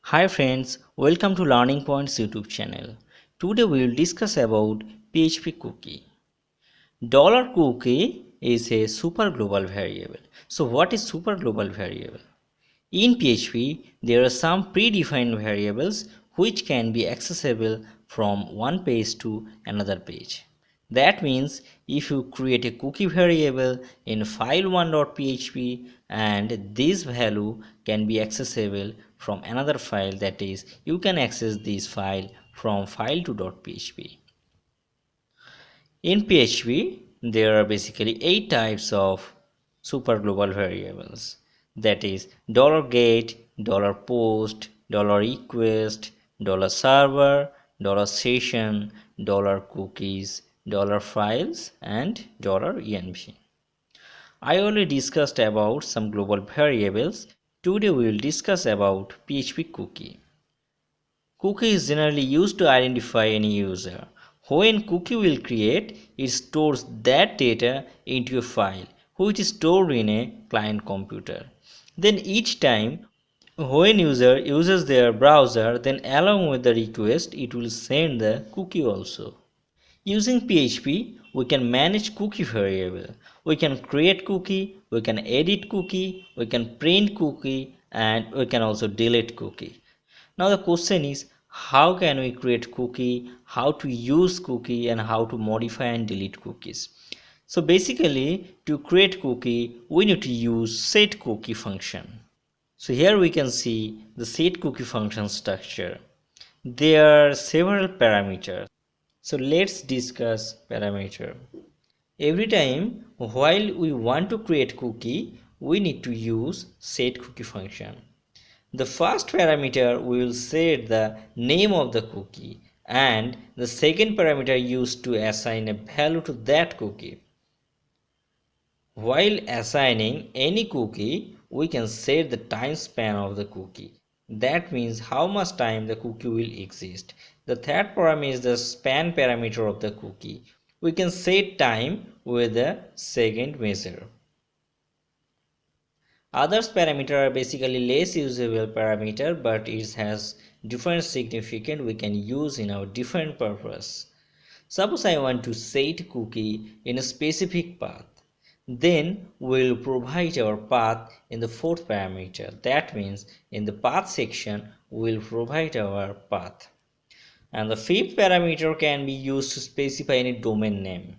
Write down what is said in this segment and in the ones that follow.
Hi friends, welcome to Learning Points YouTube channel. Today we will discuss about PHP cookie. $cookie is a super global variable. So what is super global variable? In PHP, there are some predefined variables which can be accessible from one page to another page. That means if you create a cookie variable in file1.php and this value can be accessible from another file, that is you can access this file from file2.php. In PHP, there are basically 8 types of superglobal variables. That is $get, $post, $request, $server, $session, $cookies, $files, and $env. I already discussed about some global variables. Today we will discuss about PHP cookie. Cookie is generally used to identify any user. When cookie will create, it stores that data into a file which is stored in a client computer. Then each time when user uses their browser, then along with the request it will send the cookie also. Using PHP, we can manage cookie variable. We can create cookie, we can edit cookie, we can print cookie, and we can also delete cookie. Now the question is, how can we create cookie, how to use cookie, and how to modify and delete cookies? So basically, to create cookie, we need to use setCookie function. So here we can see the setCookie function structure. There are several parameters. So let's discuss parameter. Every time while we want to create cookie, we need to use setCookie function. The first parameter we will set the name of the cookie and the second parameter used to assign a value to that cookie. While assigning any cookie, we can set the time span of the cookie. That means how much time the cookie will exist. The third parameter is the span parameter of the cookie. We can set time with the second measure. Others parameter are basically less usable parameter, but it has different significance we can use in our different purpose. Suppose I want to set cookie in a specific path. Then we will provide our path in the fourth parameter. That means in the path section we will provide our path. And the fifth parameter can be used to specify any domain name.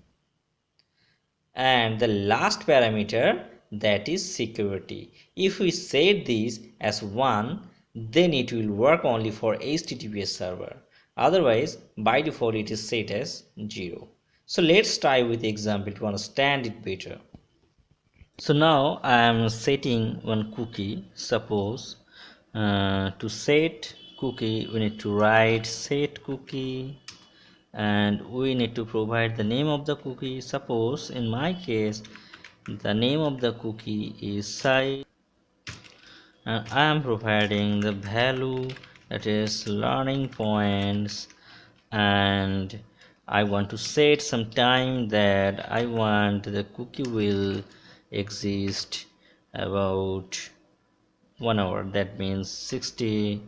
And the last parameter, that is security. If we set this as 1, then it will work only for HTTPS server. Otherwise, by default it is set as 0. So let's try with the example to understand it better. So now I am setting one cookie. Suppose to set cookie we need to write set cookie and we need to provide the name of the cookie. Suppose in my case the name of the cookie is site and I am providing the value, that is learning points, and I want to set some time that I want the cookie will exist about 1 hour. That means 60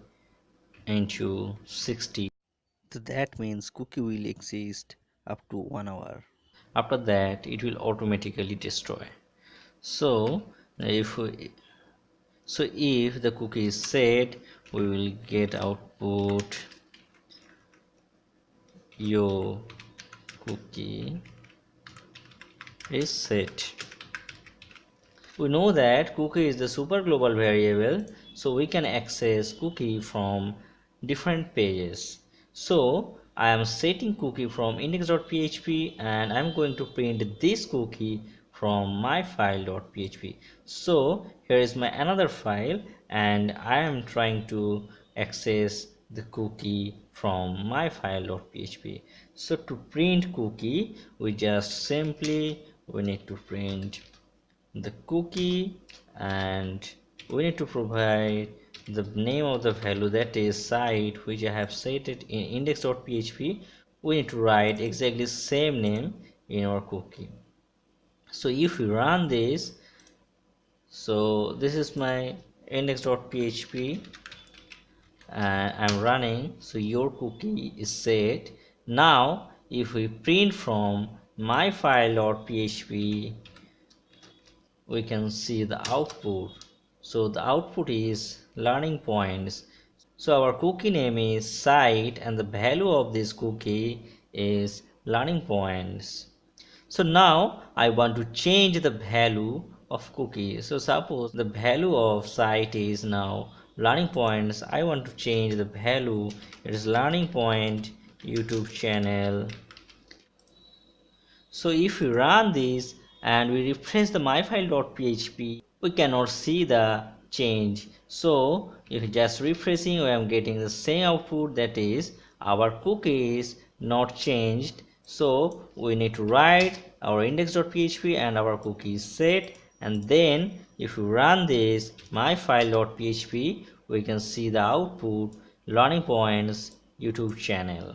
into 60. So that means cookie will exist up to 1 hour. After that it will automatically destroy. So if the cookie is set, we will get output your cookie is set. We know that cookie is the super global variable, so we can access cookie from different pages. So I am setting cookie from index.php and I am going to print this cookie from my file.php. So here is my another file and I am trying to access the cookie from my file.php. So to print cookie, we just simply we need to print the cookie and we need to provide the name of the value, that is site, which I have set it in index.php. We need to write exactly same name in our cookie. So if we run this, so this is my index.php and I'm running, so your cookie is set. Now if we print from my file.php, we can see the output. So the output is learning points. So our cookie name is site and the value of this cookie is learning points. So now I want to change the value of cookie. So suppose the value of site is now learning points. I want to change the value. It is learning point YouTube channel. So if we run this and we refresh the myfile.php, we cannot see the change. So if just refreshing, I am getting the same output, that is our cookie is not changed. So we need to write our index.php and our cookie is set, and then if we run this myfile.php, we can see the output learning points YouTube channel.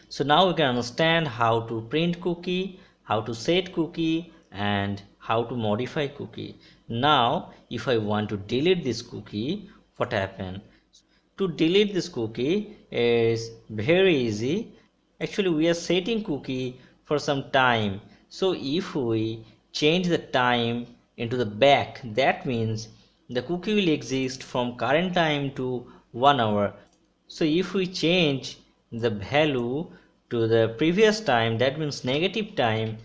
So now we can understand how to print cookie, how to set cookie, and how to modify cookie. Now if I want to delete this cookie, what happen? To delete this cookie is very easy. Actually we are setting cookie for some time. So if we change the time into the back, that means the cookie will exist from current time to 1 hour. So if we change the value to the previous time, that means negative time,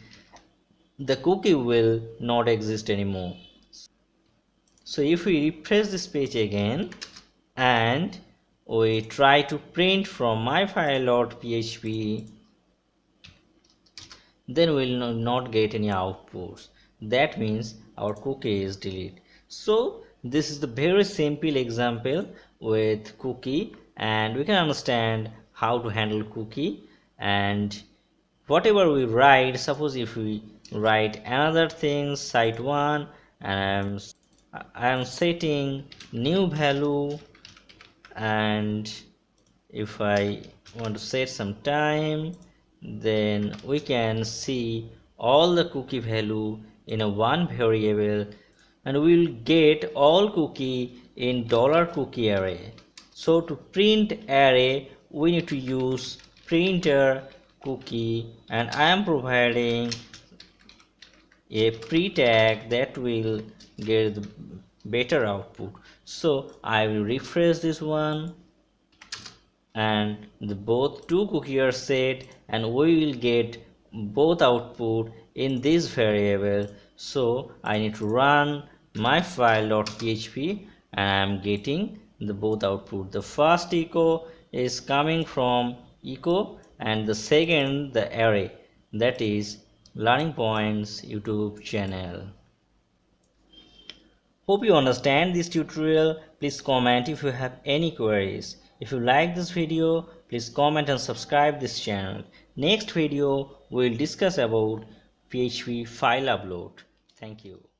the cookie will not exist anymore. So if we refresh this page again and we try to print from myfile.php, then we will not get any outputs. That means our cookie is deleted. So this is the very simple example with cookie, and we can understand how to handle cookie. And whatever we write, suppose if we write another thing, site1, and I am setting new value, and if I want to set some time, then we can see all the cookie value in a one variable, and we will get all cookie in $cookie array. So to print array, we need to use printer cookie, and I am providing a pre-tag that will get the better output. So I will refresh this one, and the both two cookies are set, and we will get both output in this variable. So I need to run my file.php, and I am getting the both output. The first echo is coming from echo, and the second the array, that is learning points YouTube channel. Hope you understand this tutorial. Please comment if you have any queries. If you like this video, please comment and subscribe this channel. Next video we will discuss about PHP file upload. Thank you.